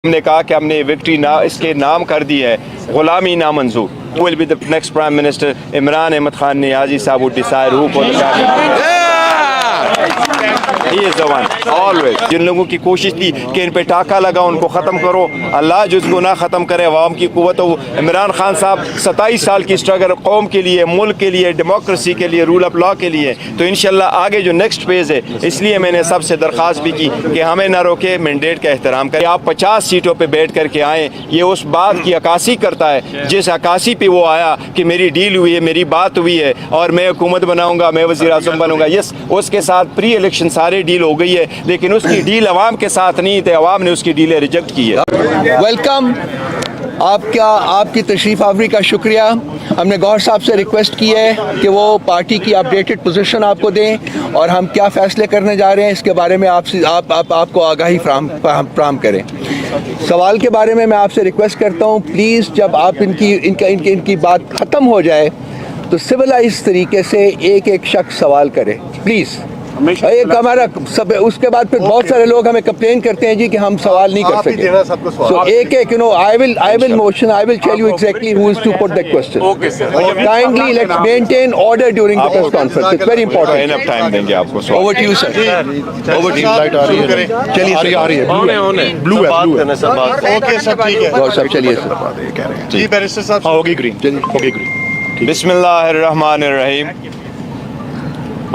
हमने कहा कि हमने विक्ट्री ना इसके नाम कर दी है गुलामी नामंजूर. Will be the next Prime Minister. Imran Ahmad Khan Niazi Sahab would decide who for the cabinet. He is the one, always. जिन लोगों की कोशिश थी कि इन पे टाका लगा उनको ख़त्म करो, अल्लाह जिसको ना ख़त्म करे अवाम की कुव्वत हो. इमरान खान साहब 27 साल की स्ट्रगल कौम के लिए, मुल्क के लिए, डेमोक्रेसी के लिए, रूल ऑफ लॉ के लिए. तो इंशाल्लाह आगे जो नेक्स्ट फेज़ है, इसलिए मैंने सबसे दरख्वास्त भी की कि हमें ना रोके, मैंडेट का एहतराम करें. आप 50 सीटों पर बैठ करके आएँ, ये उस बात की अक्कासी करता है जिस अक्कासी पे वो आया कि मेरी डील हुई है, मेरी बात हुई है और मैं हुकूमत बनाऊंगा, मैं वज़ीर आज़म बनूंगा. यस, उसके साथ प्री इलेक्शन सारे डील हो गई है, लेकिन उसकी डील अवाम के साथ नहीं थे, अवाम ने उसकी डीलें रिजेक्ट की है. वेलकम. आपकी तशरीफ़ आवरी का शुक्रिया. हमने गौहर साहब से रिक्वेस्ट की है कि वो पार्टी की अपडेटेड पोजीशन आपको दें और हम क्या फ़ैसले करने जा रहे हैं इसके बारे में आपको आगाही फ्राहम करें. सवाल के बारे में मैं आपसे रिक्वेस्ट करता हूँ, प्लीज़ जब आप इनकी बात ख़त्म हो जाए तो सिविलाइज तरीके से एक एक शख्स सवाल करे, प्लीज़. एक हमारा सब, उसके बाद फिर बहुत सारे लोग हमें कंप्लेन करते हैं जी कि हम सवाल नहीं कर सके. सो एक एक I will motion, I will tell you exactly who is to put the question. Kindly let's maintain order during the press conference, it's very important. Enough time देंगे आपको. Over to you sir. Over to you. Light आ रही है. चलिए sir. आ रही है. Blue है. Okay सब ठीक है. गौर साहब चलिए सर. जी बैरिस्टर साहब होगी ग्रीन. होगी ग्रीन. बिस्मिल्लाहिर्रहमानिर्रहीम.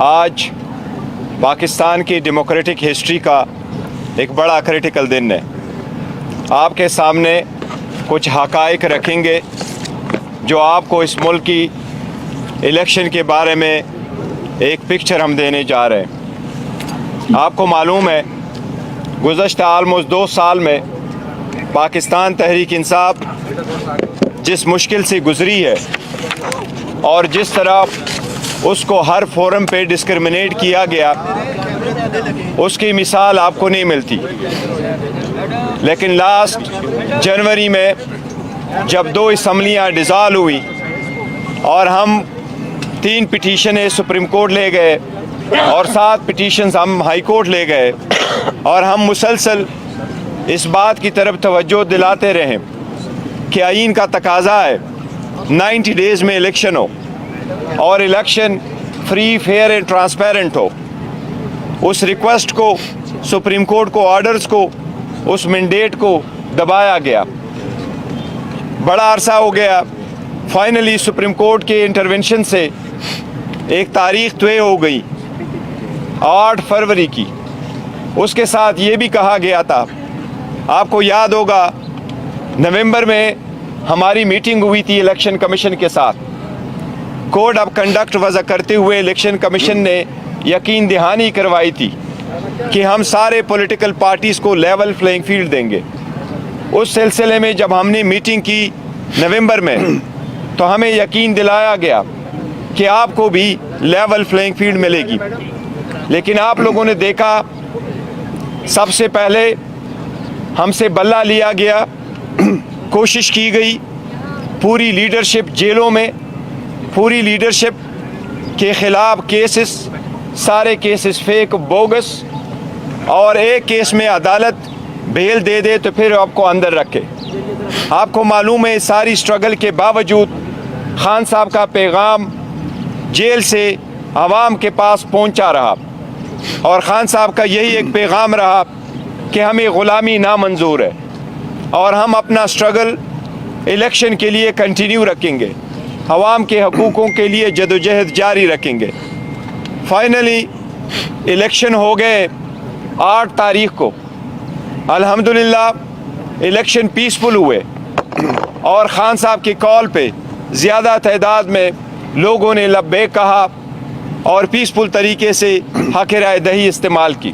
आज पाकिस्तान की डेमोक्रेटिक हिस्ट्री का एक बड़ा क्रिटिकल दिन है. आपके सामने कुछ हक़ाइक़ रखेंगे जो आपको इस मुल्क की इलेक्शन के बारे में एक पिक्चर हम देने जा रहे हैं. आपको मालूम है गुज़श्ता ऑलमोस्ट 2 साल में पाकिस्तान तहरीक इंसाफ जिस मुश्किल से गुज़री है और जिस तरह उसको हर फोरम पे डिस्क्रिमिनेट किया गया, उसकी मिसाल आपको नहीं मिलती. लेकिन लास्ट जनवरी में जब 2 असम्बलियाँ डिज़ाल्व हुई और हम 3 पिटीशनें सुप्रीम कोर्ट ले गए और 7 पिटीशंस हम हाई कोर्ट ले गए और हम मुसलसल इस बात की तरफ तवज्जो दिलाते रहे कि आईन का तकाजा है 90 डेज़ में इलेक्शन हो और election free, fair and transparent हो. उस रिक्वेस्ट को, सुप्रीम कोर्ट को, ऑर्डर्स को, उस मैंडेट को दबाया गया. बड़ा अरसा हो गया. फाइनली सुप्रीम कोर्ट के इंटरवेंशन से एक तारीख तय हो गई 8 फरवरी की. उसके साथ ये भी कहा गया था, आपको याद होगा नवंबर में हमारी मीटिंग हुई थी इलेक्शन कमीशन के साथ. कोड ऑफ कंडक्ट वज़ा करते हुए इलेक्शन कमीशन ने यकीन दहानी करवाई थी कि हम सारे पॉलिटिकल पार्टीज़ को लेवल प्लेइंग फील्ड देंगे. उस सिलसिले में जब हमने मीटिंग की नवंबर में तो हमें यकीन दिलाया गया कि आपको भी लेवल प्लेइंग फील्ड मिलेगी. लेकिन आप लोगों ने देखा सबसे पहले हमसे बल्ला लिया गया, कोशिश की गई, पूरी लीडरशिप जेलों में, पूरी लीडरशिप के ख़िलाफ़ केसेस, सारे केसेस फेक, बोगस, और एक केस में अदालत बेल दे दे तो फिर आपको अंदर रखे. आपको मालूम है सारी स्ट्रगल के बावजूद खान साहब का पैगाम जेल से आवाम के पास पहुंचा रहा और खान साहब का यही एक पैगाम रहा कि हमें ग़ुलामी नामंजूर है और हम अपना स्ट्रगल इलेक्शन के लिए कंटिन्यू रखेंगे, अवाम के हकूक़ों के लिए जदोजहद जारी रखेंगे. फाइनली इलेक्शन हो गए 8 तारीख़ को. अल्हम्दुलिल्लाह इलेक्शन पीसफुल हुए और ख़ान साहब की कॉल पे ज़्यादा तादाद में लोगों ने लब्बैक कहा और पीसफुल तरीके से हक़ राय दही इस्तेमाल की.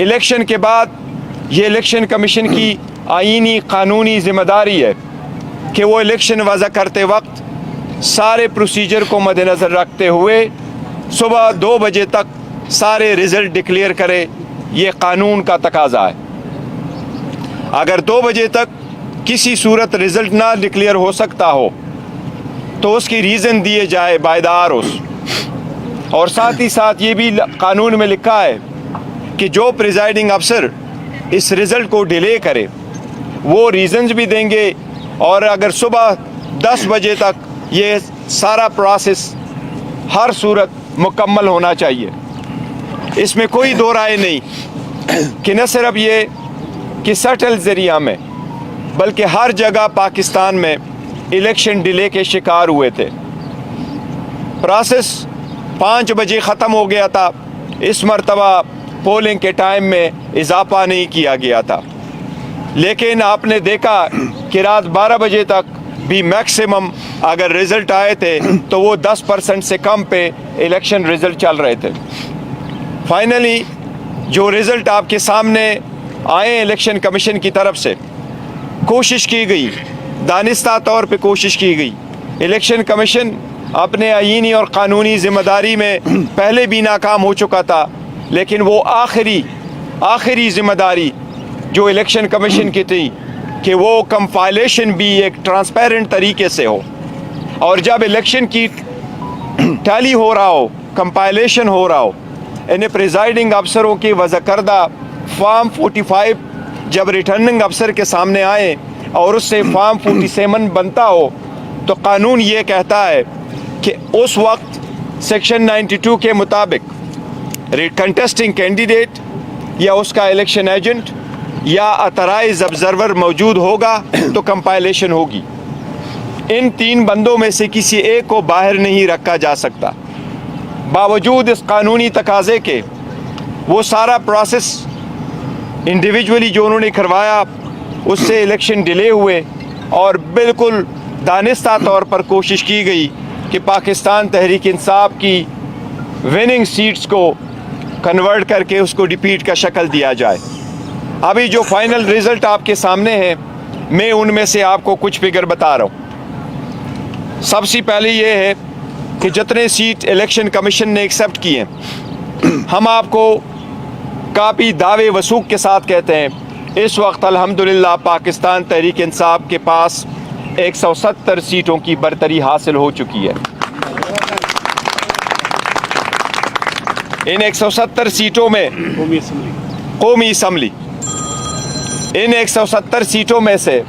इलेक्शन के बाद ये इलेक्शन कमीशन की आईनी क़ानूनी ज़िम्मेदारी है कि वो इलेक्शन वज़ा करते वक्त सारे प्रोसीजर को मद्देनज़र रखते हुए सुबह 2 बजे तक सारे रिज़ल्ट डिक्लेयर करे. ये क़ानून का तकाज़ा है. अगर 2 बजे तक किसी सूरत रिज़ल्ट ना डिक्लेयर हो सकता हो तो उसकी रीज़न दिए जाए बायदार उस. और साथ ही साथ ये भी कानून में लिखा है कि जो प्रिजाइडिंग अफसर इस रिज़ल्ट को डिले करे وہ ریزنز بھی دیں گے, اور اگر صبح 10 بجے تک یہ سارا پروسیس ہر صورت مکمل ہونا چاہیے. اس میں کوئی دو رائے نہیں کہ نہ صرف یہ کہ سٹل ذریعہ میں بلکہ ہر جگہ پاکستان میں الیکشن ڈیلے کے شکار ہوئے تھے. پروسیس 5 بجے ختم ہو گیا تھا, اس مرتبہ پولنگ کے ٹائم میں اضافہ نہیں کیا گیا تھا, لیکن آپ نے دیکھا کہ رات 12 بجے تک بھی میکسیمم اگر رزلٹ آئے تھے تو وہ 10% سے کم پہ الیکشن رزلٹ چل رہے تھے. فائنلی جو رزلٹ آپ کے سامنے آئے الیکشن کمیشن کی طرف سے, کوشش کی گئی, دانستہ طور پہ کوشش کی گئی. الیکشن کمیشن اپنے آئینی اور قانونی ذمہ داری میں پہلے بھی ناکام ہو چکا تھا, لیکن وہ آخری ذمہ داری جو الیکشن کمیشن کی تھی کہ وہ کمپائلیشن بھی ایک ٹرانسپیرنٹ طریقے سے ہو, اور جب الیکشن کی ٹیلی ہو رہا ہو, کمپائلیشن ہو رہا ہو, انہیں پریزائڈنگ افسروں کی وضع کردہ فارم 45 جب ریٹرننگ افسر کے سامنے آئے اور اس سے فارم 47 بنتا ہو, تو قانون یہ کہتا ہے کہ اس وقت سیکشن 92 کے مطابق کنٹیسٹنگ کینڈیڈیٹ یا اس کا الیکشن ایجنٹ یا اترائز آبزرور موجود ہوگا تو کمپائلیشن ہوگی. ان 3 بندوں میں سے کسی ایک کو باہر نہیں رکھا جا سکتا. باوجود اس قانونی تقاضے کے وہ سارا پروسیس انڈیویجولی جو انہوں نے کروایا, اس سے الیکشن ڈیلے ہوئے, اور بالکل دانستہ طور پر کوشش کی گئی کہ پاکستان تحریک انصاف کی وننگ سیٹس کو کنورٹ کر کے اس کو ڈیپیٹ کا شکل دیا جائے. ابھی جو فائنل رزلٹ آپ کے سامنے ہے, میں ان میں سے آپ کو کچھ فگر بتا رہا ہوں. سب سے پہلے یہ ہے کہ جتنے سیٹ الیکشن کمیشن نے ایکسیپٹ کیے, ہم آپ کو کافی دعوے وثوق کے ساتھ کہتے ہیں اس وقت الحمدللہ پاکستان تحریک انصاف کے پاس 170 سیٹوں کی برتری حاصل ہو چکی ہے. ان 170 سیٹوں میں قومی اسمبلی, ان 170 سیٹوں میں سے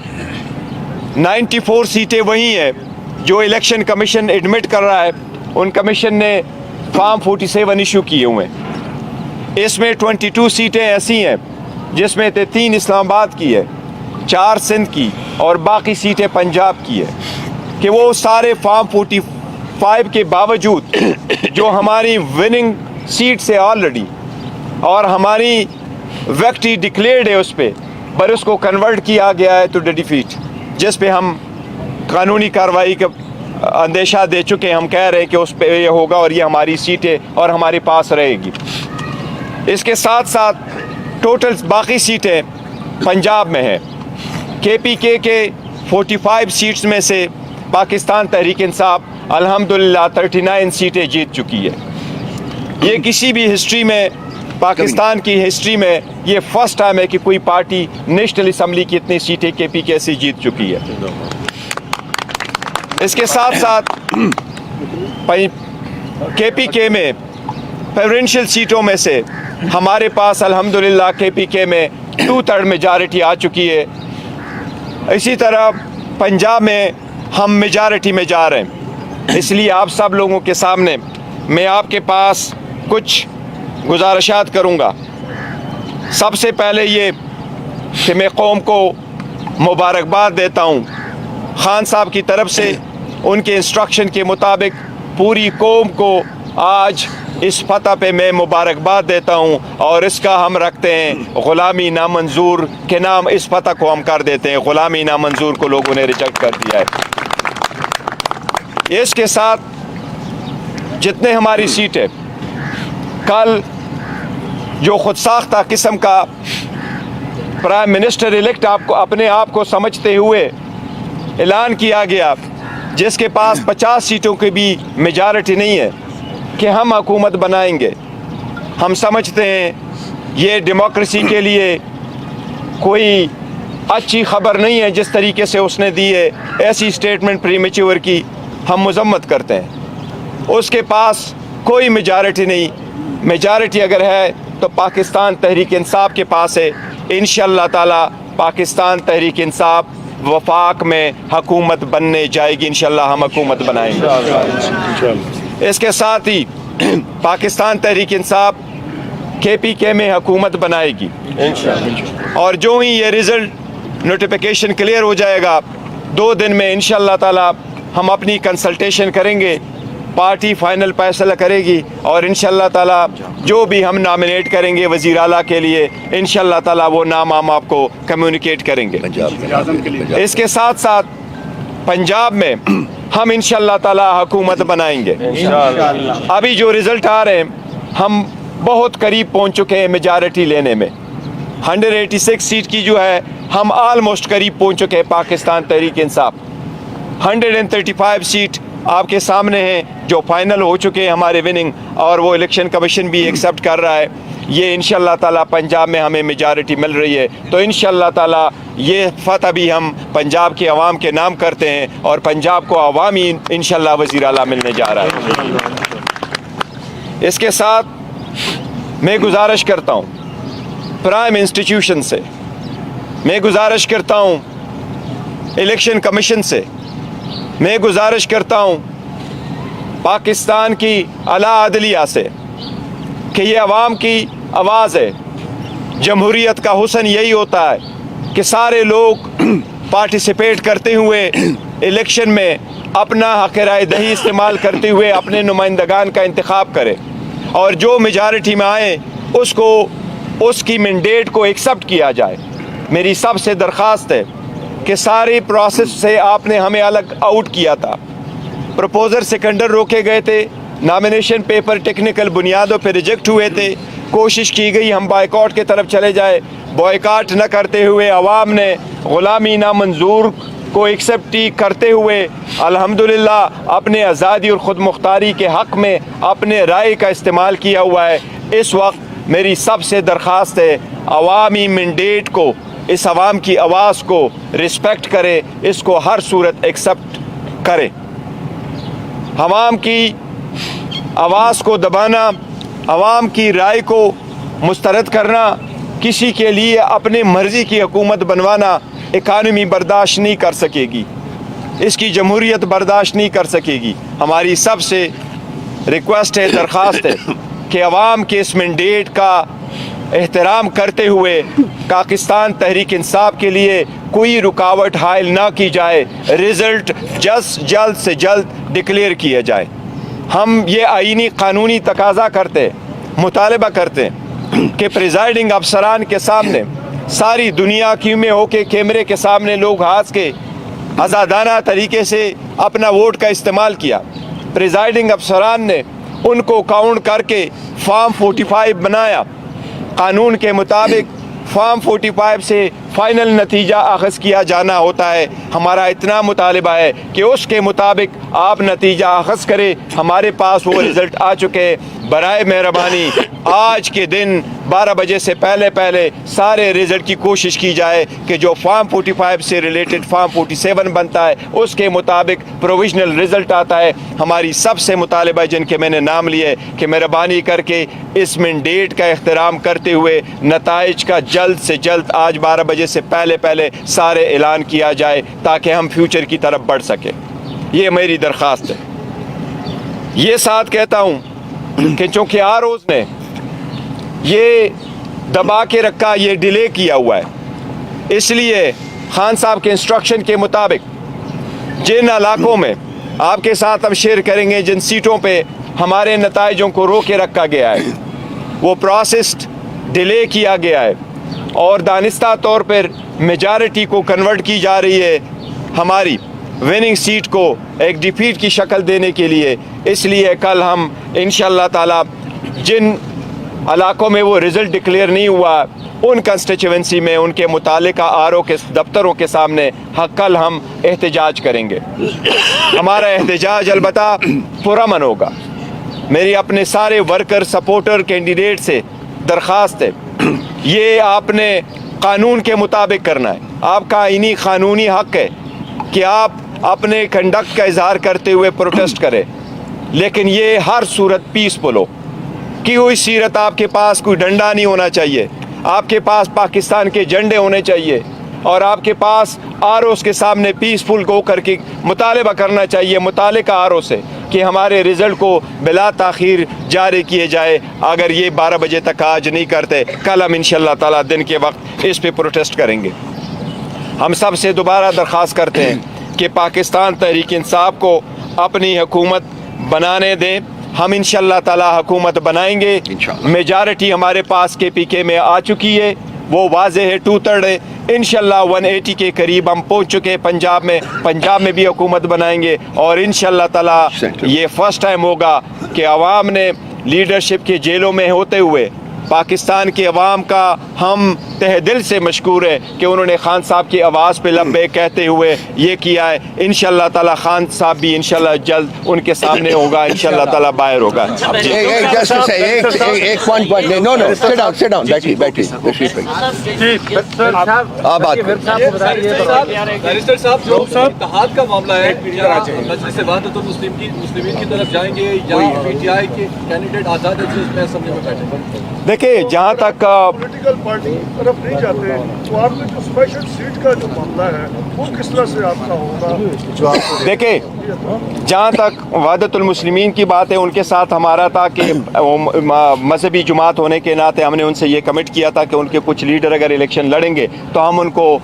94 سیٹیں وہی ہیں جو الیکشن کمیشن ایڈمٹ کر رہا ہے. ان کمیشن نے فارم 47 ایشو کیے ہوئے ہیں. اس میں 22 سیٹیں ایسی ہیں جس میں 3 اسلام آباد کی ہے, 4 سندھ کی, اور باقی سیٹیں پنجاب کی ہے. کہ وہ سارے فارم 45 کے باوجود جو ہماری وننگ سیٹ سے آلریڈی اور ہماری ویکٹری ڈکلیئرڈ ہے اس پہ, پر اس کو کنورٹ کیا گیا ہے ٹو ڈیفیٹ, جس پہ ہم قانونی کارروائی کا اندیشہ دے چکے. ہم کہہ رہے ہیں کہ اس پہ یہ ہوگا اور یہ ہماری سیٹیں اور ہمارے پاس رہے گی. اس کے ساتھ ساتھ ٹوٹل باقی سیٹیں پنجاب میں ہیں. کے پی کے 45 سیٹس میں سے پاکستان تحریک انصاف الحمدللہ 39 سیٹیں جیت چکی ہے. یہ کسی بھی ہسٹری میں, پاکستان کی ہسٹری میں یہ فرسٹ ٹائم ہے کہ کوئی پارٹی نیشنل اسمبلی کی اتنی سیٹیں کے پی کے سے جیت چکی ہے. اس کے ساتھ ساتھ کے پی کے میں پریفرنشل سیٹوں میں سے ہمارے پاس الحمدللہ کے پی کے میں 2/3 میجارٹی آ چکی ہے. اسی طرح پنجاب میں ہم میجارٹی میں جا رہے ہیں. اس لیے آپ سب لوگوں کے سامنے میں آپ کے پاس کچھ گزارشات کروں گا. سب سے پہلے یہ کہ میں قوم کو مبارکباد دیتا ہوں. خان صاحب کی طرف سے ان کے انسٹرکشن کے مطابق پوری قوم کو آج اس فتح پہ میں مبارکباد دیتا ہوں, اور اس کا ہم رکھتے ہیں غلامی نامنظور کے نام. اس فتح کو ہم کر دیتے ہیں غلامی نامنظور کو لوگوں نے ریجیکٹ کر دیا ہے. اس کے ساتھ جتنے ہماری سیٹیں, کل جو خود ساختہ قسم کا پرائم منسٹر الیکٹ آپ کو اپنے آپ کو سمجھتے ہوئے اعلان کیا گیا, جس کے پاس 50 سیٹوں کی بھی میجارٹی نہیں ہے, کہ ہم حکومت بنائیں گے. ہم سمجھتے ہیں یہ ڈیموکریسی کے لیے کوئی اچھی خبر نہیں ہے جس طریقے سے اس نے دی ہے. ایسی سٹیٹمنٹ پری میچور کی ہم مذمت کرتے ہیں. اس کے پاس کوئی میجارٹی نہیں. میجارٹی اگر ہے تو پاکستان تحریک انصاف کے پاس ہے. انشاءاللہ تعالی पाकिस्तान तहरीक इंसाफ वफाक में हुकूमत बनने जाएगी। इंशाल्लाह हम हुकूमत बनाएंगे। इसके साथ ही पाकिस्तान तहरीक इंसाफ KPK में हुकूमत बनाएगी और जो ही ये रिज़ल्ट नोटिफिकेशन क्लियर हो जाएगा 2 दिन में इंशाल्लाह ताला हम अपनी कंसल्टेशन करेंगे, पार्टी फाइनल फैसला करेगी और इंशाल्लाह ताला जो भी हम नॉमिनेट करेंगे वज़ीर आला के लिए इंशाल्लाह ताला वो नाम हम आपको कम्युनिकेट करेंगे। इसके साथ साथ पंजाब में हम इंशाल्लाह ताला हुकूमत बनाएंगे। अभी जो रिज़ल्ट आ रहे हैं हम बहुत करीब पहुंच चुके हैं मेजॉरिटी लेने में। 186 सीट की जो है हम ऑलमोस्ट करीब पहुंच चुके हैं पाकिस्तान तहरीक इंसाफ। 135 सीट आपके सामने हैं जो फाइनल हो चुके हैं हमारे विनिंग, और वो इलेक्शन कमीशन भी एक्सेप्ट कर रहा है। ये इंशाल्लाह ताला पंजाब में हमें मेजॉरिटी मिल रही है, तो इंशाल्लाह ताला ये फतह भी हम पंजाब के अवाम के नाम करते हैं और पंजाब को अवामी इंशाल्लाह वज़ीर आला मिलने जा रहा है। इसके साथ मैं गुजारिश करता हूँ प्राइम इंस्टीट्यूशन से, मैं गुजारिश करता हूँ इलेक्शन कमीशन से, मैं गुजारिश करता हूँ पाकिस्तान की आला अदलिया से कि ये अवाम की आवाज़ है। जमहूरियत का हुस्न यही होता है कि सारे लोग पार्टिसिपेट करते हुए इलेक्शन में अपना हक़ राय दही इस्तेमाल करते हुए अपने नुमाइंदगान का इंतखाब करें और जो मेजॉरिटी में आए उसको उसकी मैंडेट को एक्सेप्ट किया जाए। मेरी सबसे दरख्वास्त है कि सारी प्रोसेस से आपने हमें अलग आउट किया था, प्रपोजर सेकेंडर रोके गए थे, नॉमिनेशन पेपर टेक्निकल बुनियादों पर रिजेक्ट हुए थे, कोशिश की गई हम बायकॉट की तरफ चले जाए, बॉयकॉट न करते हुए अवाम ने ग़ुलामी नामंजूर को एक्सेप्ट करते हुए अल्हम्दुलिल्लाह अपने आज़ादी और ख़ुद मुख्तारी के हक़ में अपने राय का इस्तेमाल किया हुआ है। इस वक्त मेरी सबसे दरख्वास्त है अवामी मैंडेट को, इस अवाम की आवाज़ को रिस्पेक्ट करे, इसको हर सूरत एक्सेप्ट करे। अवाम की आवाज़ को दबाना, अवाम की राय को मुस्तरद करना, किसी के लिए अपने मर्ज़ी की हुकूमत बनवाना इकानमी बर्दाश्त नहीं कर सकेगी, इसकी जमहूरियत बर्दाश्त नहीं कर सकेगी। हमारी सबसे रिक्वेस्ट है, दरख्वास्त है कि अवाम के इस मैंडेट का एहतराम करते हुए पाकिस्तान तहरीक इंसाफ के लिए कोई रुकावट हायल ना की जाए, रिज़ल्ट जल्द से जल्द डिक्लेयर किया जाए। हम ये आईनी कानूनी तकाजा करते, मुतालबा करते कि प्रिजाइडिंग अफसरान के सामने सारी दुनिया की में होके कैमरे के सामने लोग हाथ के आज़ादाना तरीके से अपना वोट का इस्तेमाल किया। प्रिजाइडिंग अफसरान ने उनको काउंट करके फॉर्म 45 बनाया। कानून के मुताबिक फॉर्म 45 से फाइनल नतीजा अख़ज़ किया जाना होता है। हमारा इतना मुतालिबा है कि उसके मुताबिक आप नतीजा अख़ज़ करें। हमारे पास वो रिज़ल्ट आ चुके हैं। बराए मेहरबानी आज के दिन 12 बजे से पहले सारे रिज़ल्ट की कोशिश की जाए कि जो फॉर्म 45 से रिलेटेड फॉर्म 47 बनता है उसके मुताबिक प्रोविजनल रिज़ल्ट आता है। हमारी सबसे मुतालिबा जिनके मैंने नाम लिए कि मेहरबानी करके इस मैंडेट का एहतराम करते हुए नताइज का जल्द से जल्द आज 12 बजे से पहले सारे ऐलान किया जाए ताकि हम फ्यूचर की तरफ बढ़ सके। ये मेरी दरख्वास्त है। ये साथ कहता हूँ कि चूँकि आरओज़ ने ये दबा के रखा, ये डिले किया हुआ है, इसलिए खान साहब के इंस्ट्रक्शन के मुताबिक जिन इलाकों में आपके साथ हम शेयर करेंगे, जिन सीटों पे हमारे नताइजों को रोक के रखा गया है वो प्रोसेस डिले किया गया है और दानिस्ता तौर पर मेजॉरिटी को कन्वर्ट की जा रही है हमारी विनिंग सीट को एक डिफीट की शक्ल देने के लिए। इसलिए कल हम इंशाअल्लाह ताला जिन इलाकों में वो रिज़ल्ट डिक्लेयर नहीं हुआ उन कंस्टिट्यूएंसी में उनके मुतालिका आरओ के दफ्तरों के सामने कल हम एहतजाज करेंगे। हमारा एहतजाज अलबत्ता पुरअमन होगा। मेरी अपने सारे वर्कर सपोर्टर कैंडिडेट से दरख्वास्त है, ये आपने कानून के मुताबिक करना है। आपका आईनी कानूनी हक़ है कि आप अपने कंडक्ट का इजहार करते हुए प्रोटेस्ट करें, लेकिन ये हर सूरत पीसफुल हो कि कोई सीरत आपके पास कोई डंडा नहीं होना चाहिए, आपके पास पाकिस्तान के झंडे होने चाहिए, اور آپ کے پاس ROs کے سامنے پیسفل گو کر کے مطالبہ کرنا چاہیے متعلقہ RO سے کہ ہمارے رزلٹ کو بلا تاخیر جاری کیے جائے. اگر یہ 12 بجے تک آج نہیں کرتے کل ہم انشاءاللہ تعالیٰ دن کے وقت اس پہ پروٹیسٹ کریں گے. ہم سب سے دوبارہ درخواست کرتے ہیں کہ پاکستان تحریک انصاف کو اپنی حکومت بنانے دیں. ہم انشاءاللہ تعالیٰ حکومت بنائیں گے. میجارٹی ہمارے پاس KPK میں آ چکی ہے, وہ واضح ہے, 2/3 ہے. انشاءاللہ 180 کے قریب ہم پہنچ چکے ہیں پنجاب میں بھی حکومت بنائیں گے. اور انشاءاللہ تعالیٰ یہ فرسٹ ٹائم ہوگا کہ عوام نے لیڈرشپ کے جیلوں میں ہوتے ہوئے پاکستان کی عوام کا ہم تہ دل سے مشکور ہے کہ انہوں نے خان صاحب کی آواز پہ لبیک کہتے ہوئے یہ کیا ہے. انشاءاللہ تعالیٰ خان صاحب بھی انشاءاللہ جلد ان کے سامنے ہوگا, انشاءاللہ تعالیٰ باہر ہوگا. ایک پوائنٹ نو سٹ ڈاؤن بیٹھی آپ بات بیرسٹر صاحب جو اتحاد کا معاملہ ہے مجلس وحدت المسلمین کی طرف جائیں گے یا PTI کے کینڈیڈیٹ آزاد ہے جس میں اسمبلی میں بیٹھے. دیکھیں جہاں تک پولیٹیکل پارٹی کی طرف نہیں جاتے تو آپ نے جو اسپیشل سیٹ کا جو معاملہ ہے وہ کس طرح سے آپ کا ہوگا؟ دیکھیں جہاں تک وحدت المسلمین کی بات ہے ان کے ساتھ ہمارا تھا کہ مذہبی جماعت ہونے کے ناطے ہم نے ان سے یہ کمٹ کیا تھا کہ ان کے کچھ لیڈر اگر الیکشن لڑیں گے تو ہم ان کو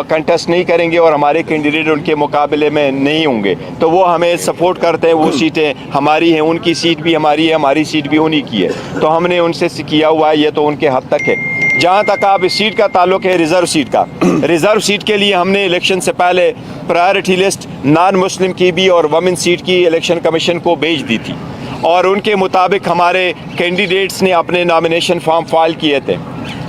کنٹیسٹ نہیں کریں گے اور ہمارے کینڈیڈیٹ ان کے مقابلے میں نہیں ہوں گے. تو وہ ہمیں سپورٹ کرتے ہیں, وہ سیٹیں ہماری ہیں, ان کی سیٹ بھی ہماری ہے, ہماری سیٹ بھی انہی کی ہے. تو ہم نے ان سے کیا ہوا ہے, یہ تو ان کے حد تک ہے. جہاں تک آپ اس سیٹ کا تعلق ہے ریزرو سیٹ کا, ریزرو سیٹ کے لیے ہم نے الیکشن سے پہلے پرائرٹی لسٹ نان مسلم کی بھی اور وومن سیٹ کی الیکشن کمیشن کو بھیج دی تھی اور ان کے مطابق ہمارے کینڈیڈیٹس نے اپنے نامینیشن فارم فائل کیے تھے.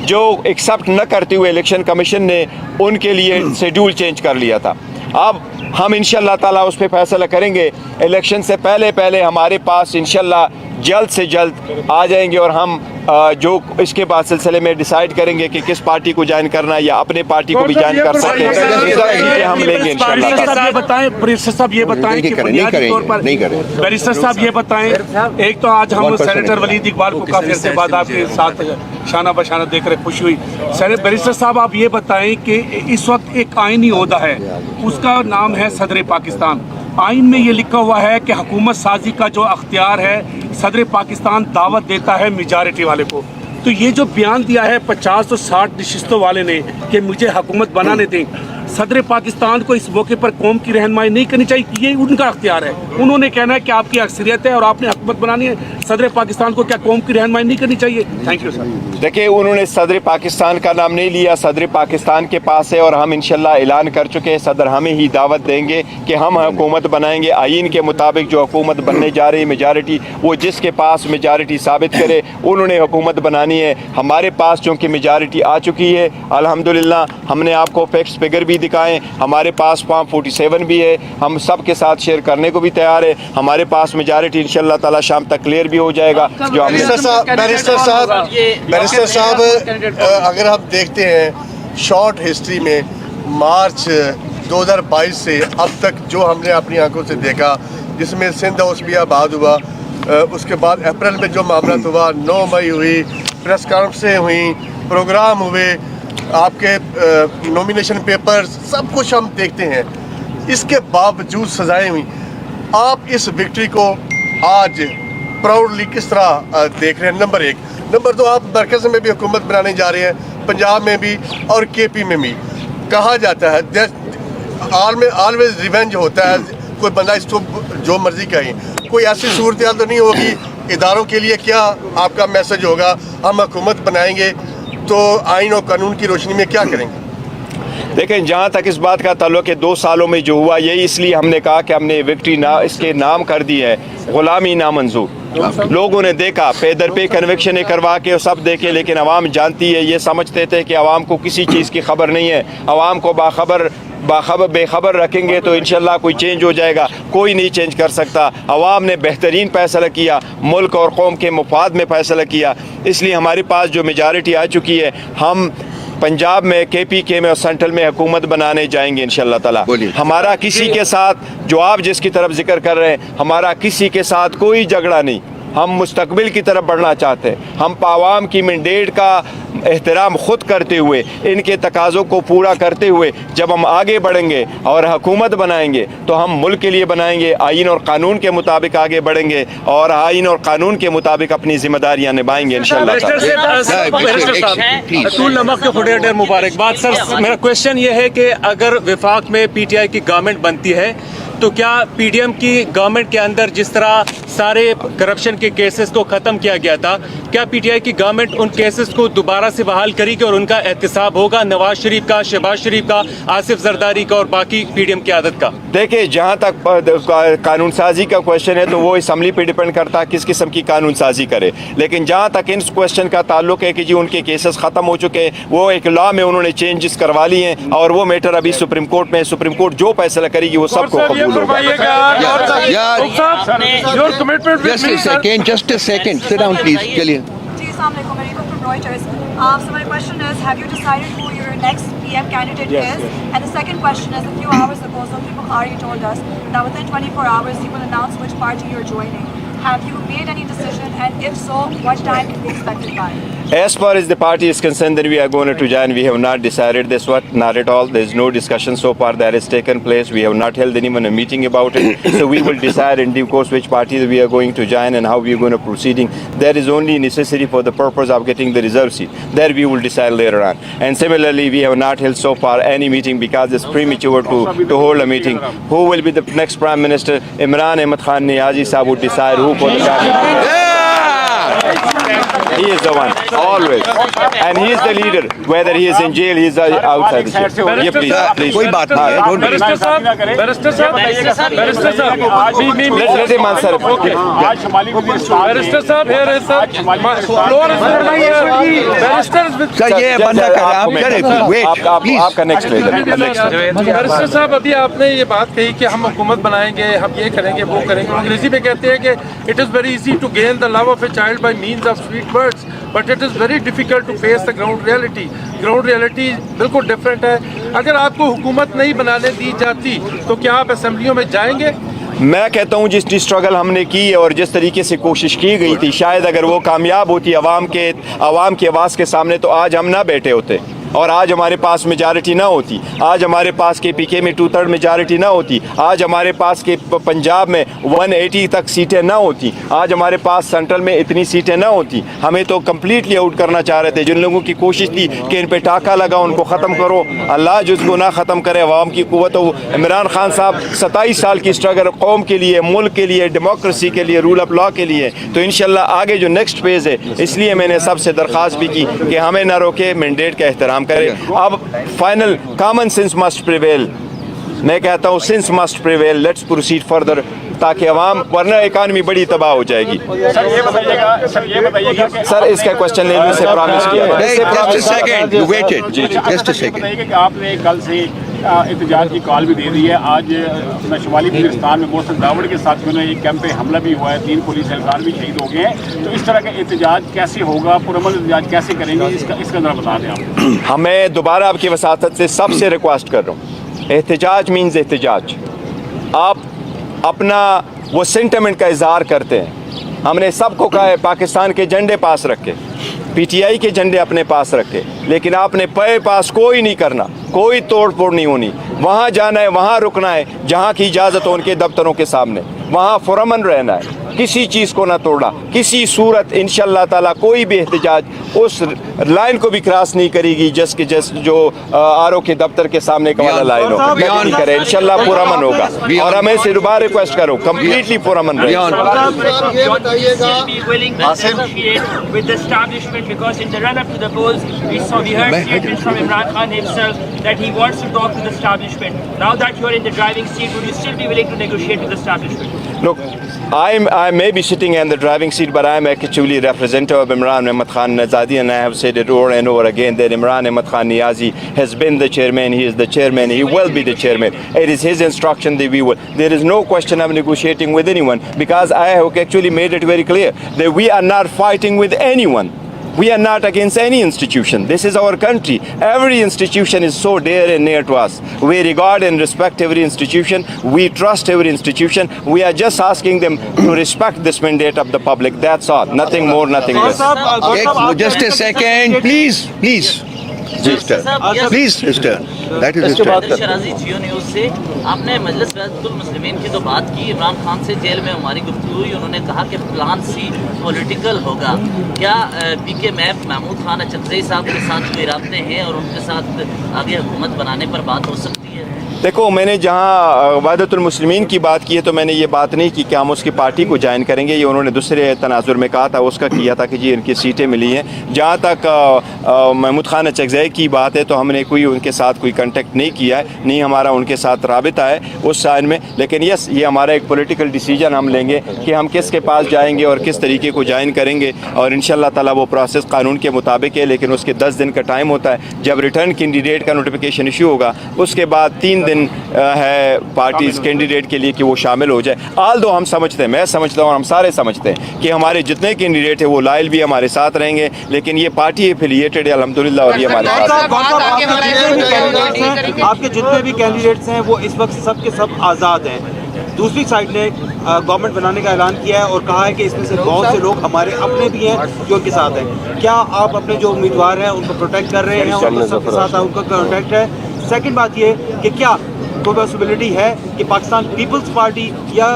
جو ایکسیپٹ نہ کرتے ہوئے الیکشن کمیشن نے ان کے لیے شیڈول چینج کر لیا تھا. اب ہم انشاءاللہ تعالیٰ اس پہ فیصلہ کریں گے. الیکشن سے پہلے ہمارے پاس انشاءاللہ جلد سے جلد آ جائیں گے اور ہم جو اس کے بعد سلسلے میں ڈیسائیڈ کرنا ہے کہ کس پارٹی کو جوائن کرنا ہے یا اپنے پارٹی کو بھی جوائن کر سکتے ہیں, ہم لیں گے انشاءاللہ. بیرسٹر صاحب یہ بتائیں کہ بنیادی طور پر بیرسٹر صاحب یہ بتائیں, ایک تو آج ہم سینیٹر ولید اقبال کو کافی عرصے بعد آپ کے ساتھ شانہ بشانہ دیکھ رہے خوشی ہوئی. بیرسٹر صاحب آپ یہ بتائیں کہ اس وقت ایک آئینی عہدہ ہے, اس کا نام ہے صدر پاکستان. آئین میں یہ لکھا ہوا ہے کہ حکومت سازی کا جو اختیار ہے صدر پاکستان دعوت دیتا ہے میجارٹی والے کو. تو یہ جو بیان دیا ہے 50 و 60 نشستوں والے نے کہ مجھے حکومت بنانے دیں, صدر پاکستان کو اس موقع پر قوم کی رہنمائی نہیں کرنی چاہیے, یہ ان کا اختیار ہے. انہوں نے کہنا ہے کہ آپ کی اکثریت ہے اور آپ نے حکومت بنانی ہے, صدر پاکستان کو کیا قوم کی رہنمائی نہیں کرنی چاہیے؟ Thank you sir. دیکھیں انہوں نے صدر پاکستان کا نام نہیں لیا, صدر پاکستان کے پاس ہے اور ہم انشاءاللہ اعلان کر چکے ہیں صدر ہمیں ہی دعوت دیں گے کہ ہم حکومت بنائیں گے. آئین کے مطابق جو حکومت بننے جا رہی میجارٹی, وہ جس کے پاس میجارٹی ثابت کرے انہوں نے حکومت بنانی ہے. ہمارے پاس چونکہ میجارٹی آ چکی ہے الحمدللہ, ہم نے آپ کو فیکٹس فگر بھی دکھائیں, ہمارے پاس فارم 47 بھی ہے, ہم سب کے ساتھ شیئر کرنے کو بھی تیار ہے. ہمارے پاس میجارٹی انشاءاللہ تعالیٰ شام تک کلیئر بھی ہو جائے گا. جو ہم بیرسٹر صاحب اگر ہم دیکھتے ہیں شارٹ ہسٹری میں مارچ 2022 سے اب تک جو ہم نے اپنی آنکھوں سے دیکھا, جس میں سندھ عثمیہ آباد ہوا, اس کے بعد اپریل میں جو معاملات ہوا, 9 مئی ہوئی, پریس کانفرنسیں ہوئیں, پروگرام ہوئے, آپ کے نومینیشن پیپرز, سب کچھ ہم دیکھتے ہیں. اس کے باوجود سزائیں ہوئیں. آپ اس وکٹری کو آج پراؤڈلی کس طرح دیکھ رہے ہیں؟ نمبر 1. نمبر 2, آپ مرکز میں بھی حکومت بنانے جا رہے ہیں, پنجاب میں بھی اور KP میں بھی. کہا جاتا ہے آلویز ریونج ہوتا ہے, کوئی بندہ اس کو جو مرضی کہیں. کوئی ایسی صورتحال تو نہیں ہوگی اداروں کے لیے؟ کیا آپ کا میسج ہوگا ہم حکومت بنائیں گے تو آئین اور قانون کی روشنی میں کیا کریں گے؟ دیکھیں جہاں تک اس بات کا تعلق ہے 2 سالوں میں جو ہوا, یہی اس لیے ہم نے کہا کہ ہم نے وکٹری اس کے نام کر دی ہے غلامی نامنظور. لوگوں نے دیکھا پیدر پہ کنوکشنیں کروا کے سب دیکھے, لیکن عوام جانتی ہے, یہ سمجھتے تھے کہ عوام کو کسی چیز کی خبر نہیں ہے. عوام کو بے خبر رکھیں گے تو انشاءاللہ کوئی چینج ہو جائے گا. کوئی نہیں چینج کر سکتا. عوام نے بہترین فیصلہ کیا, ملک اور قوم کے مفاد میں فیصلہ کیا. اس لیے ہمارے پاس جو میجارٹی آ چکی ہے, ہم پنجاب میں KPK میں اور سینٹرل میں حکومت بنانے جائیں گے انشاءاللہ تعالیٰ. ہمارا کسی کے ساتھ, جو آپ جس کی طرف ذکر کر رہے ہیں, ہمارا کسی کے ساتھ کوئی جھگڑا نہیں. ہم مستقبل کی طرف بڑھنا چاہتے ہیں. ہم عوام کی مینڈیٹ کا احترام خود کرتے ہوئے, ان کے تقاضوں کو پورا کرتے ہوئے جب ہم آگے بڑھیں گے اور حکومت بنائیں گے تو ہم ملک کے لیے بنائیں گے, آئین اور قانون کے مطابق آگے بڑھیں گے اور آئین اور قانون کے مطابق اپنی ذمہ داریاں نبھائیں گے انشاءاللہ تعالی. طول نمک کے فوڈیٹر مبارکباد. سر میرا کوشچن یہ ہے کہ اگر وفاق میں پی ٹی آئی کی گورنمنٹ بنتی ہے تو کیا پی ڈی ایم کی گورنمنٹ کے اندر جس طرح سارے کرپشن کے کیسز کو ختم کیا گیا تھا, کیا پی ٹی آئی کی گورنمنٹ ان کیسز کو دوبارہ سے بحال کرے گی اور ان کا احتساب ہوگا نواز شریف کا, شہباز شریف کا, آصف زرداری کا اور باقی پی ڈی ایم قیادت کا؟ دیکھیں, جہاں تک قانون سازی کا کوشچن ہے تو وہ اسمبلی پہ ڈیپینڈ کرتا ہے کس قسم کی قانون سازی کرے, لیکن جہاں تک ان کوشچن کا تعلق ہے کہ جی ان کے کیسز ختم ہو چکے ہیں, وہ ایک لا میں انہوں نے چینجز کروا لی ہیں اور وہ میٹر ابھی سپریم کورٹ میں, سپریم کورٹ جو فیصلہ کرے گی وہ سب کو قبول ہوگا. Just a second. Sit down, please. چلیے. So my question is, have you decided who your next PM candidate is? And the second question is, a few hours ago, Zulfi Bukhari told us that within 24 hours he will announce which party you're joining. Have you made any decision, and if so, what time can we expect it by? As far as the party is concerned that we are going to join, we have not decided this one, not at all. There is no discussion so far that has taken place. We have not held anyone a meeting about it. So we will decide in due course which party we are going to join and how we are going to proceeding. That is only necessary for the purpose of getting the reserve seat. That we will decide later on. And similarly, we have not held so far any meeting because it's premature to hold a meeting. Who will be the next Prime Minister? Imran Ahmad Khan Niazi Sahab would decide who for the cabinet. He is the one, always. And he is the leader. Whether he is in jail, he is outside the jail. Yeah, please. کوئی بات نہیں. Barrister صاحب Let him answer. Barrister صاحب سر یہ بندہ آپ کا next barrister صاحب ابھی آپ نے یہ بات کہی کہ ہم حکومت بنائیں گے, ہم یہ کریں گے, وہ کریں گے. انگریزی میں کہتے ہیں کہ it is very easy to gain the love of a child by means of sweet words, but it is very difficult to face the ground reality. Ground reality بالکل ڈفرینٹ ہے. اگر آپ کو حکومت نہیں بنانے دی جاتی تو کیا آپ اسمبلیوں میں جائیں گے؟ میں کہتا ہوں جس اسٹرگل ہم نے کی اور جس طریقے سے کوشش کی گئی تھی, شاید اگر وہ کامیاب ہوتی عوام کی آواز کے سامنے تو آج ہم نہ بیٹھے ہوتے اور آج ہمارے پاس میجارٹی نہ ہوتی, آج ہمارے پاس کے پی کے میں 2/3 میجارٹی نہ ہوتی, آج ہمارے پاس کے پنجاب میں 180 تک سیٹیں نہ ہوتی, آج ہمارے پاس سینٹرل میں اتنی سیٹیں نہ ہوتی. ہمیں تو کمپلیٹلی آؤٹ کرنا چاہ رہے تھے. جن لوگوں کی کوشش تھی کہ ان پہ ٹاکا لگا ان کو ختم کرو, اللہ جس کو نہ ختم کرے عوام کی قوت ہو. عمران خان صاحب 27 سال کی اسٹرگل قوم کے لیے, ملک کے لیے, ڈیموکریسی کے لیے, رول آف لا کے لیے, تو انشاءاللہ آگے جو نیکسٹ فیز ہے, اس لیے میں نے سب سے درخواست بھی کی کہ ہمیں نہ روکے, مینڈیٹ کا احترام کرے. اب final common sense must prevail. میں کہتا ہوں sense must prevail, let's proceed further تاکہ عوام, ورنہ اکانومی بڑی تباہ ہو جائے گی. سر اس کا کوشچن لینے سے پرامس کیا آپ نے کل سے احتجاج کی کال بھی دے دی ہے. آج شمالی وزیرستان میں محسن داوڑ کے ساتھ میں ایک کیمپ پہ حملہ بھی ہوا ہے, 3 پولیس اہلکار بھی شہید ہو گئے ہیں. تو اس طرح کا احتجاج کیسے ہوگا, پرامن احتجاج کیسے کریں گے, اس کا ذرا بتا دیں آپ. ہمیں دوبارہ آپ کی وساطت سے سب سے ریکویسٹ کر رہا ہوں, احتجاج مینز احتجاج. آپ اپنا وہ سینٹیمنٹ کا اظہار کرتے ہیں. ہم نے سب کو کہا ہے پاکستان کے جھنڈے پاس رکھے, پی ٹی آئی کے جھنڈے اپنے پاس رکھے, لیکن آپ نے پاس کوئی نہیں کرنا, کوئی توڑ پھوڑ نہیں ہونی. وہاں جانا ہے, وہاں رکنا ہے جہاں کی اجازت ہو ان کے دفتروں کے سامنے, وہاں پرامن رہنا ہے, کسی چیز کو نہ توڑا, کسی صورت انشاءاللہ تعالیٰ کوئی بھی احتجاج اس لائن کو بھی کراس نہیں کرے گی جس جو آر او کے دفتر کے سامنے کا والا لائن ہو, نہیں کرے. انشاءاللہ پرامن ہوگا اور ہمیں سے دوبارہ ریکویسٹ کرو کمپلیٹلی پرامن رہے. Because in the run-up to the polls, we heard statements from Imran Khan himself that he wants to talk to the establishment. Now that you are in the driving seat, would you still be willing to negotiate with the establishment? Look, I may be sitting in the driving seat, but I am actually representative of Imran Ahmad Khan Azadi, and I have said it over and over again that Imran Ahmad Khan Niazi has been the chairman, he is the chairman, he will be the chairman. It is his instruction that we will. There is no question of negotiating with anyone because I have actually made it very clear that we are not fighting with anyone. We are not against any institution. This is our country. Every institution is so dear and near to us. We regard and respect every institution. We trust every institution. We are just asking them to respect this mandate of the public. That's all. Nothing more, nothing less. Just a second, please. Sister. Please, sister. That is sister. शराजी Jio news से आपने मजलिस वहदतुल मुस्लिमीन की तो बात की, इमरान खान से jail में हमारी गुफ्तगू हुई, उन्होंने कहा कि प्लान सी पॉलिटिकल होगा। क्या पीके मैप महमूद खान अचकज़ई साहब के साथ कोई राब्ते हैं और उनके साथ आगे हुकूमत बनाने पर बात हो सकती है? देखो, मैंने जहाँ वहदतुल मुस्लिमीन की बात की है तो मैंने ये बात नहीं की कि हम उसकी पार्टी को ज्वाइन करेंगे। ये उन्होंने दूसरे तनाजुर में कहा था, उसका किया था कि जी इनकी सीटें मिली हैं। जहाँ तक महमूद खान अचकज़ई की बात है तो हमने कोई उनके साथ कोई कांटेक्ट नहीं किया है, नहीं हमारा उनके साथ राबिता है उस साइन में। लेकिन यस, ये हमारा एक पॉलिटिकल डिसीजन हम लेंगे कि हम किसके पास जाएंगे और किस तरीके को ज्वाइन करेंगे, और इंशाल्लाह ताला वो प्रोसेस कानून के मुताबिक है। लेकिन उसके 10 दिन का टाइम होता है। जब रिटर्न कैंडिडेट का नोटिफिकेशन इशू होगा उसके बाद 3 दिन है पार्टीज कैंडिडेट के लिए कि वो शामिल हो जाए। आल दो हम समझते हैं, मैं समझता हूँ और हम सारे समझते हैं कि हमारे जितने कैंडिडेट हैं वो लायल भी हमारे साथ रहेंगे, लेकिन ये पार्टी एफिलिएटेड है अल्हम्दुलिल्लाह और ये हमारे साथ आपके जितने भी कैंडिडेट्स हैं वो इस वक्त सब के सब आज़ाद हैं। दूसरी साइड ने गवर्नमेंट बनाने का ऐलान किया है और कहा है कि इसमें से बहुत से लोग हमारे अपने भी हैं जो उनके साथ हैं। क्या आप अपने जो उम्मीदवार हैं उनको प्रोटेक्ट कर रहे हैं, उनको सबके साथ उनका कॉन्टैक्ट है? सेकंड बात ये कि क्या कोई पॉसिबिलिटी है कि पाकिस्तान पीपल्स पार्टी या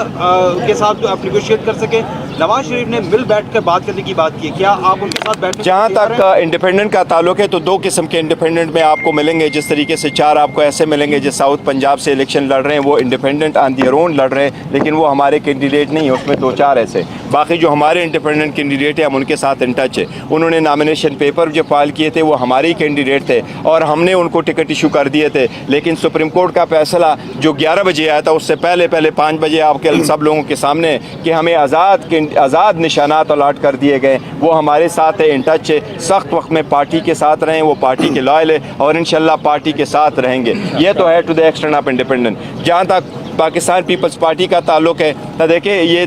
के साथ आप नेगोशिएट कर सके? नवाज शरीफ ने मिल बैठकर बात करने की बात की है, क्या आप उनके साथ बैठने? जहाँ तक इंडिपेंडेंट का ताल्लुक है तो 2 किस्म के इंडिपेंडेंट में आपको मिलेंगे। जिस तरीके से 4 आपको ऐसे मिलेंगे जो साउथ पंजाब से इलेक्शन लड़ रहे हैं, वो इंडिपेंडेंट ऑन देयर ओन लड़ रहे हैं, लेकिन वो हमारे कैंडिडेट नहीं है। उसमें 2-4 ऐसे बाकी जो हमारे इंडिपेंडेंट कैंडिडेट हैं हम उनके साथ इन टच है। उन्होंने नॉमिनेशन पेपर जो फाइल किए थे वो हमारे ही कैंडिडेट थे और हमने उनको टिकट इशू कर दिए थे। लेकिन सुप्रीम कोर्ट का फैसला जो 11 बजे आया था उससे पहले 5 बजे आपके सब लोगों के सामने कि हमें आज़ाद निशानात अलॉट कर दिए गए। वो हमारे साथ है, इन टच है। सख्त वक्त में पार्टी के साथ रहें, वो पार्टी के लॉयल है और इंशाल्लाह पार्टी के साथ रहेंगे। ये तो है to the extent of independent. जहाँ तक पाकिस्तान पीपल्स पार्टी का ताल्लुक है तो देखिए ये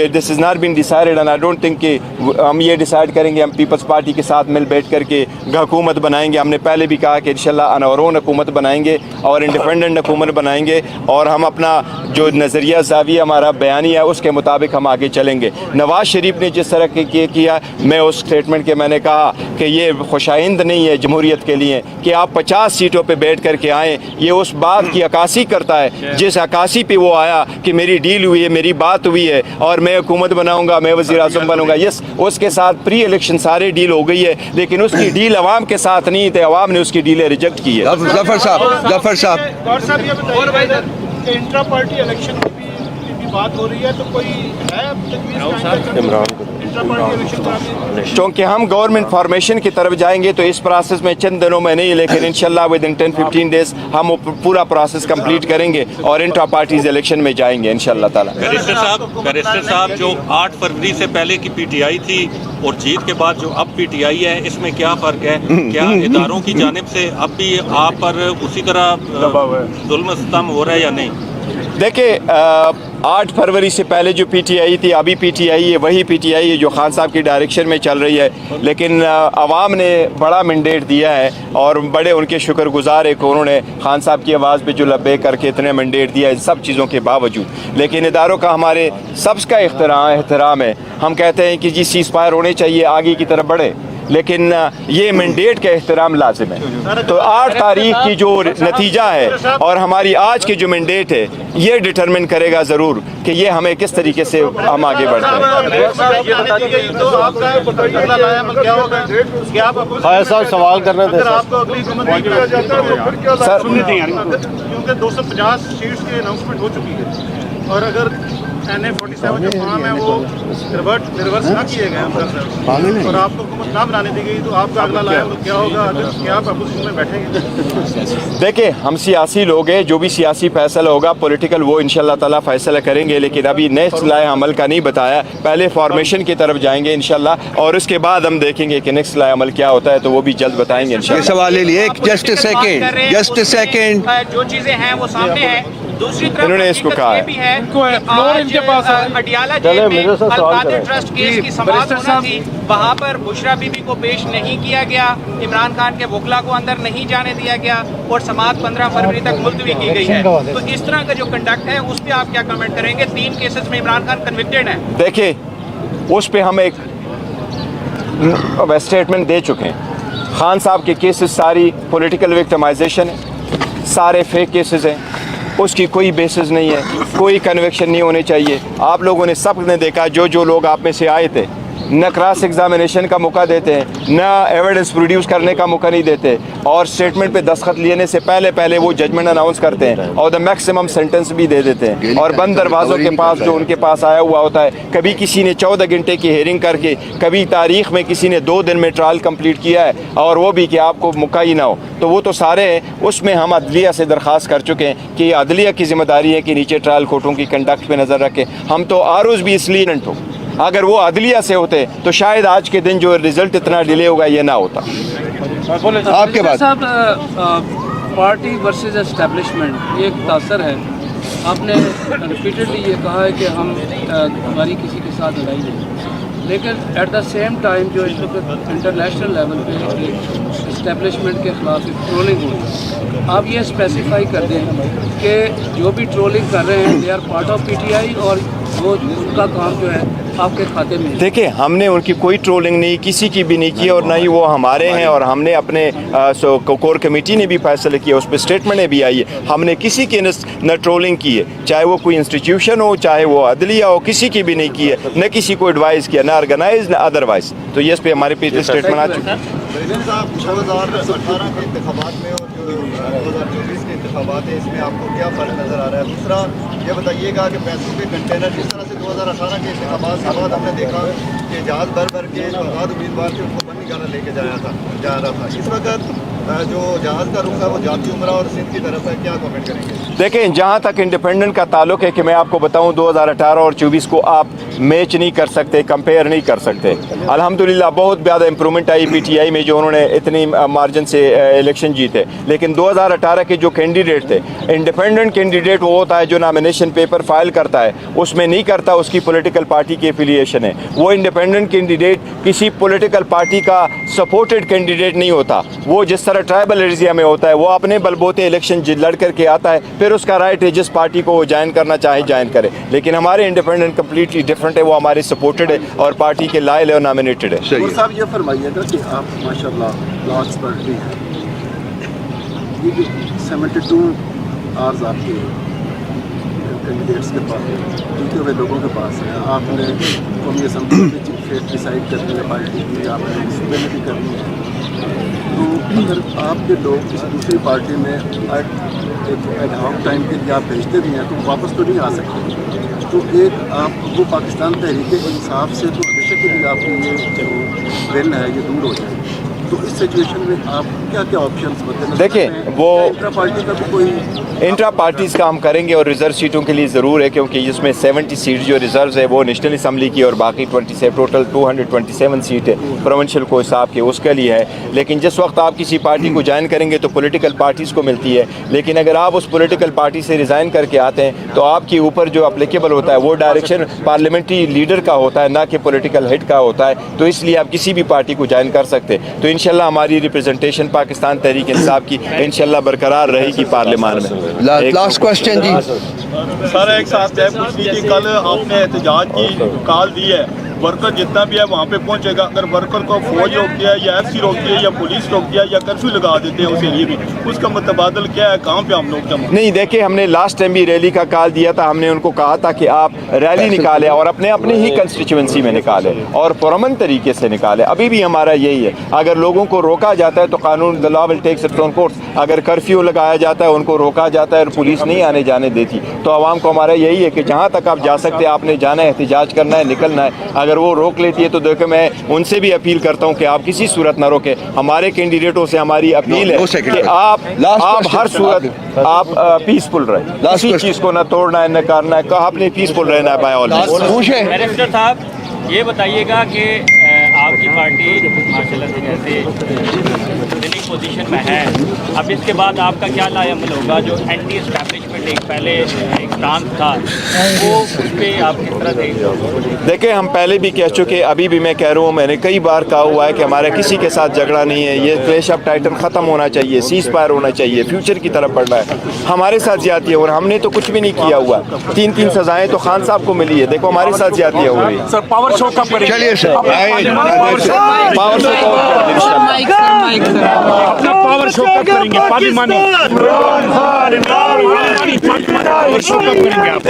this is not been decided and I don't think कि हम ये डिसाइड करेंगे हम पीपल्स पार्टी के साथ मिल बैठ करके हुकूमत बनाएंगे। हमने पहले भी कहा कि इंशाल्लाह अनवरोन हुकूमत बनाएंगे और इंडिपेंडेंट हुकूमत बनाएंगे और हम अपना जो नज़रिया ज़ाविया हमारा बयानी है उसके मुताबिक हम आगे चलेंगे। नवाज़ शरीफ ने जिस तरह के किया, मैं उस स्टेटमेंट के मैंने कहा कि ये खुशाइंद नहीं है जमहूरियत के लिए कि आप 50 सीटों पर बैठ करके आएँ। ये उस बात की अक्कासी करता है जिस अक्कासी पे वो आया कि मेरी डील हुई है, मेरी बात हुई है और मैं हुकूमत बनाऊंगा, मैं वज़ीर आज़म बनूंगा। यस, उसके साथ प्री इलेक्शन सारे डील हो गई है, लेकिन उसकी डील अवाम के साथ नहीं थे, अवाम ने उसकी डीलें रिजेक्ट की है। जफर साहब इंट्रा पार्टी इलेक्शन की बात हो रही है तो कोई है इमरान चूँकि हम गवर्नमेंट फॉर्मेशन की तरफ जाएंगे तो इस प्रोसेस में चंद दिनों में नहीं, लेकिन इंशाल्लाह विद इन 10-15 डेज हम पूरा प्रोसेस कंप्लीट करेंगे और इंट्रा पार्टीज इलेक्शन में जाएंगे इंशाल्लाह ताला। बैरिस्टर साहब जो 8 फरवरी से पहले की पीटीआई थी और जीत के बाद जो अब पीटीआई है, इसमें क्या फ़र्क है? क्या इदारों की जानिब से अब भी आप पर उसी तरह जुल्म सितम हो रहा है या नहीं? देखिए 8 फरवरी से पहले जो पीटीआई थी अभी पीटीआई है, वही पीटीआई है जो खान साहब की डायरेक्शन में चल रही है, लेकिन अवाम ने बड़ा मैंडेट दिया है और बड़े उनके शुक्रगुजार है कि उन्होंने खान साहब की आवाज़ पे जो लब्बे करके इतने मैंडेट दिया इन सब चीज़ों के बावजूद। लेकिन इदारों का हमारे सबका एहतराम है। हम कहते हैं कि जी सीज़ फायर होने चाहिए, आगे की तरफ बढ़े, लेकिन ये मैंडेट का एहतराम लाजिम है। तो 8 तारीख की जो नतीजा है और हमारी आज की जो मैंडेट है ये डिटरमिन करेगा ज़रूर कि ये हमें किस तरीके से हम आगे बढ़ते हैं। साहब सवाल करने थे सर, क्योंकि 250 सीट्स की अनाउंसमेंट हो चुकी है और अगर NA-47 जो फॉर्म है वो रिवर्स ना किए गए और आपको हुकूमत ना बनाने दी गई तो आपका अगला लाया तो क्या होगा? क्या आप अपोजिशन में बैठेंगे? देखिए हम सियासी लोग हैं, जो भी सियासी फैसला होगा पॉलिटिकल वो इंशाल्लाह ताला फैसला करेंगे, लेकिन अभी नेक्स्ट लाए अमल का नहीं बताया। पहले फॉर्मेशन की तरफ जाएंगे इंशाल्लाह और उसके बाद हम देखेंगे कि नेक्स्ट लाए अमल क्या होता है, तो वो भी जल्द बताएंगे इंशाल्लाह। सवाल ले लिए, जस्ट अ सेकंड। जो चीज़ें हैं वो सामने हैं, दूसरी तरफ इन्होंने इसको हकीकत कहा ये है। भी है इनको है, कि फ्लोर आज इनके पास है। अडियाला जेल में अल-कादिर ट्रस्ट केस की समाअत बैरिस्टर होना साहब। थी, वहाँ पर बुशरा बीबी को पेश नहीं किया गया, इमरान खान के वकला को अंदर नहीं जाने दिया गया और समाअत 15 फरवरी तक मुलतवी की गई है। तो इस तरह का जो कंडक्ट है उस पर आप क्या कमेंट करेंगे? 3 केसेस में इमरान खान कन्विक्टेड है। देखिए, उस पे हम एक स्टेटमेंट दे चुके हैं। खान साहब के केसेस सारी पॉलिटिकल विक्टिमाइजेशन है, सारे फेक केसेस हैं, उसकी कोई बेसिस नहीं है, कोई कन्विक्शन नहीं होने चाहिए। आप लोगों ने सब ने देखा, जो लोग आप में से आए थे, न क्रॉस एग्जामिनेशन का मौका देते हैं, न एविडेंस प्रोड्यूस करने का मौका नहीं देते, और स्टेटमेंट पे दस्तखत लेने से पहले वो जजमेंट अनाउंस करते हैं और द मैक्सिमम सेंटेंस भी दे देते हैं। और बंद दरवाज़ों के पास जो उनके पास आया हुआ होता है, कभी किसी ने 14 घंटे की हेयरिंग करके, कभी तारीख में किसी ने 2 दिन में ट्रायल कंप्लीट किया है, और वो भी कि आपको मौका ही ना हो। तो वो तो सारे हैं। उसमें हम अदलिया से दरख्वास्त कर चुके हैं कि अदलिया की जिम्मेदारी है कि नीचे ट्रायल कोर्टों की कंडक्ट पर नज़र रखें। हम तो आरोज़ भी इसलिए नहीं हो, अगर वो अदलिया से होते तो शायद आज के दिन जो रिजल्ट इतना डिले होगा ये ना होता। आपके बाद साहब, पार्टी वर्सेस एस्टेब्लिशमेंट ये एक तासर है। आपने रिपीटेडली ये कहा है कि हमारी किसी के साथ लड़ाई नहीं, लेकिन एट द सेम टाइम जो इस वक्त इंटरनेशनल लेवल पे इस्टेब्लिशमेंट के ख़िलाफ़ ट्रोलिंग हो रही है, आप ये स्पेसिफाई कर दें कि जो भी ट्रोलिंग कर रहे हैं they are part of PTI और वो उनका काम जो है आपके खाते में। देखिए, हमने उनकी कोई ट्रोलिंग नहीं, किसी की भी नहीं की, और ना ही वो हमारे हैं। और हमने अपने कोर कमेटी ने भी फैसला किया, उस पर स्टेटमेंटें भी आई है, हमने किसी की न ट्रोलिंग की है, चाहे वो कोई इंस्टीट्यूशन हो, चाहे वो अदलिया हो, किसी की भी नहीं की है, न किसी को एडवाइस किया, ना ऑर्गेनाइज न अदरवाइज। तो ये इस पे हमारे पिछले स्टेटमेंट आ चुके हैं। 2018 के इंतखाबात में और जो 2024 के इंतखाबात है, इसमें आपको क्या फ़र्क नज़र आ रहा है? दूसरा ये बताइएगा कि पैसों के कंटेनर, जिस तरह से 2018 के इंतखाबात के बाद हमने देखा कि जहाज़ भर के जो आज़ाद उम्मीदवार थे उनको बंदी गाना लेके जा रहा था, इस वक्त जो जहाज़ का रुख है वो जाती उमरा और सिंध की तरफ है, क्या कमेंट करेंगे? देखें, जहाँ तक इंडिपेंडेंट का ताल्लुक है, कि मैं आपको बताऊँ 2018 और 24 को आप मैच नहीं कर सकते, कंपेयर नहीं कर सकते। अल्हम्दुलिल्लाह बहुत ज़्यादा इंप्रूवमेंट आई पीटीआई में, जो उन्होंने इतनी मार्जिन से इलेक्शन जीते। लेकिन 2018 के जो कैंडिडेट थे, इंडिपेंडेंट कैंडिडेट वो होता है जो नॉमिनेशन पेपर फाइल करता है, उसमें नहीं करता उसकी पॉलिटिकल पार्टी की एफिलिएशन है। वो इंडिपेंडेंट कैंडिडेट किसी पॉलिटिकल पार्टी का सपोर्टेड कैंडिडेट नहीं होता। वो जिस तरह ट्राइबल एरिया में होता है, वो अपने बलबूते इलेक्शन लड़ करके आता है, फिर उसका राइट है जिस पार्टी को वो ज्वाइन करना चाहे ज्वाइन करे। लेकिन हमारे इंडिपेंडेंट कम्प्लीटली डिफरेंट है, वो हमारे सपोर्टेड है और पार्टी के लायल है और नॉमिनेटेड है। और साहब ये फरमाइएगा कि आप माशाल्लाह लॉ एक्सपर्ट भी हैं, ये जो 72 आवर्स आपके कैंडिडेट्स के पास जीते हुए लोगों के पास है, आपने कौमी असम्बली में फेट डिसाइड करनी है पार्टी की, आपने सूबे में भी करनी है, तो अगर आपके लोग किसी दूसरी पार्टी में एक एडहॉक टाइम के लिए आप भेजते भी हैं तो वापस तो नहीं आ सकते। तो एक आप वो पाकिस्तान तहरीक इंसाफ से तो हमेशा के लिए आपकी ये जो विल है ये दूर हो जाए। तो इस सिचुएशन में आप क्या क्या ऑप्शंस बताएं? देखिए, वो इंट्रा पार्टी का भी कोई इंट्रा पार्टीज़ का हम करेंगे, और रिजर्व सीटों के लिए ज़रूर है, क्योंकि इसमें 70 सीट जो रिजर्व है वो नेशनल असम्बली की, और बाकी 27 टोटल 227 सीट है प्रोविंशियल को हिसाब के उसके लिए है। लेकिन जिस वक्त आप किसी पार्टी को ज्वाइन करेंगे तो पॉलिटिकल पार्टीज़ को मिलती है, लेकिन अगर आप उस पॉलिटिकल पार्टी से रिज़ाइन करके आते हैं तो आपके ऊपर जो अप्लीकेबल होता है वो डायरेक्शन पार्लियामेंट्री लीडर का होता है, ना कि पॉलिटिकल हेड का होता है। तो इसलिए आप किसी भी पार्टी को ज्वाइन कर सकते। तो इंशाल्लाह हमारी रिप्रेजेंटेशन पाकिस्तान तहरीक इंसाफ की इंशाल्लाह बरकरार रहेगी पार्लियामान में। लास्ट क्वेश्चन जी सर, एक साथ है पूछनी कि कल आपने एहतजाज की कॉल दी है, वर्कर जितना भी है वहाँ पे पहुँचेगा, अगर वर्कर को फौज रोकती है या एफसी रोकती है या पुलिस रोकती है या कर्फ्यू लगा देते हैं उसे लिए भी, उसका मुतबादल क्या है, कहाँ पे हम लोग जमा? नहीं, देखिए, हमने लास्ट टाइम भी रैली का कॉल दिया था। हमने उनको कहा था कि आप रैली निकालें और अपने अपने ही कंस्टिट्यूंसी में निकालें और पुरअमन तरीके से निकालें। अभी भी हमारा यही है, अगर लोगों को रोका जाता है तो कानून the law will take its own course. अगर कर्फ्यू लगाया जाता है, उनको रोका जाता है और पुलिस नहीं आने जाने देती, तो आवाम को हमारा यही है कि जहाँ तक आप जा सकते हैं आपने जाना है, एहतजाज करना है, निकलना है। अगर वो रोक लेती है तो देखो, मैं उनसे भी अपील करता हूँ कि आप किसी सूरत ना रोके। हमारे कैंडिडेटों से हमारी अपील है कि आप हर सूरत आप पीसफुल रहे, किसी चीज़ को ना तोड़ना है, न करना है, आपने पीसफुल रहना है बाय ऑल मींस। बैरिस्टर साहब, ये बताइएगा कि आपकी पार्टी माशाल्लाह से जैसे पोजीशन में है, अब इसके बाद आपका क्या लाएअमल होगा? जो एंटी एस्टैब्लिशमेंट एक पहले एक स्टांस था, वो उस पर आप किस तरह देखेंगे? देखिए, हम पहले भी कह चुके, अभी भी मैं कह रहा हूँ, मैंने कई बार कहा हुआ है कि हमारा किसी के साथ झगड़ा नहीं है। ये क्लैश ऑफ टाइटन ख़त्म होना चाहिए, सीज फायर होना चाहिए, फ्यूचर की तरफ बढ़ना है। हमारे साथ ज्यादती है और हमने तो कुछ भी नहीं किया हुआ। 3 सजाएं तो खान साहब को मिली है, देखो हमारे साथ ज्यादती हो रही है। सर पावर शो कब करेंगे? चलिए सर, पावर शो अपना पावर शो कब करेंगे? पार्लिमानी पावर शो कब करेंगे आप?